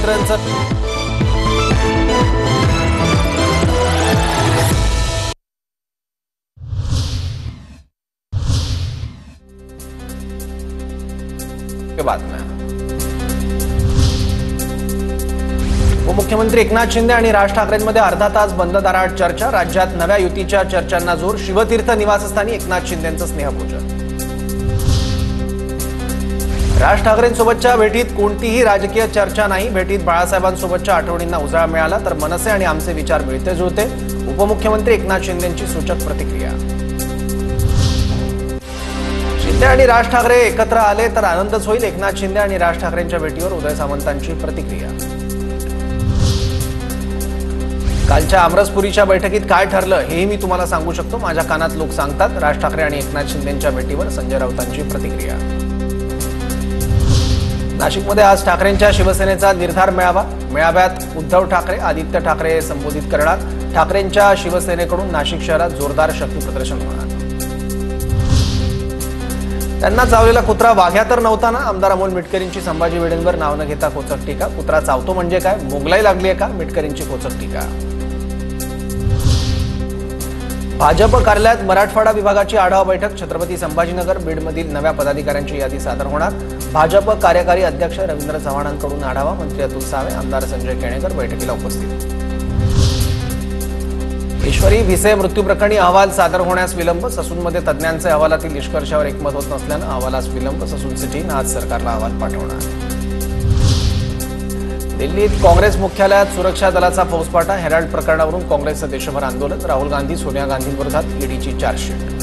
मुख्यमंत्र्यांचं बातम्या। उपमुख्यमंत्री एकनाथ शिंदे आणि राज ठाकरेंमध्ये अर्धा तास बंद दाराआड चर्चा। राज्यात नव्या युतीच्या चर्चांना जोर। शिवतीर्थ निवासस्थानी एकनाथ शिंदेंचं स्नेहभोजन। राज ठाकरेंसोबतच्या भेटीत कोणतीही राजकीय चर्चा नाही। भेटीत बाळासाहेबांसोबतच्या आठवणींना उजाळा मिळाला तर मनसे आणि आमचे विचार मिळते जुळते। उपमुख्यमंत्री एकनाथ शिंदेंची सूचक प्रतिक्रिया। शिंदे आणि राज ठाकरे एकत्र आले तर आनंदच होईल। एकनाथ शिंदे आणि राज ठाकरेंच्या भेटीवर उदय सामंतांची प्रतिक्रिया। कालच्या आमरसपुरीच्या बैठकीत काय ठरलं हेही मी तुम्हाला सांगू शकतो। माझ्या कानात लोक सांगतात। राज ठाकरे आणि एकनाथ शिंदेंच्या भेटीवर संजय राऊतांची प्रतिक्रिया। नाशिकमध्ये आज ठाकरेंच्या शिवसेनेचा निर्धार मेळावा। मेळाव्यात उद्धव ठाकरे आदित्य ठाकरे संबोधित करणार। ठाकरेंच्या शिवसेनेकडून नाशिक शहरात जोरदार शक्ती प्रदर्शन होणार। त्यांना चावलेला कुत्रा वाघ्या तर नव्हता ना। आमदार अमोल मिटकरींची संभाजी भिडेंवर नाव न घेता कोचक टीका। कुत्रा चावतो म्हणजे काय, मोगलाई लागली आहे का, मिटकरींची कोचक टीका। भाजप कार्यालयात मराठवाडा विभागाची आढावा बैठक। छत्रपती संभाजीनगर बीडमधील नव्या पदाधिकाऱ्यांची यादी सादर होणार। भाजप कार्यकारी अध्यक्ष रवींद्र चव्हाणांकडून आढावा। मंत्री अतुल सावे आमदार संजय केणेकर बैठकीला उपस्थित। ईश्वरी भिसे मृत्यू प्रकरणी अहवाल सादर होण्यास विलंब। ससूनमध्ये तज्ज्ञांचे अहवालातील निष्कर्षावर एकमत होत नसल्यानं अहवालास विलंब। ससून सिटीने आज सरकारला अहवाल पाठवणार। दिल्लीत काँग्रेस मुख्यालयात सुरक्षा दलाचा फौजफाटा। हेराल्ड प्रकरणावरून काँग्रेसचं देशभर आंदोलन। राहुल गांधी सोनिया गांधींविरोधात ईडीची चार्जशीट।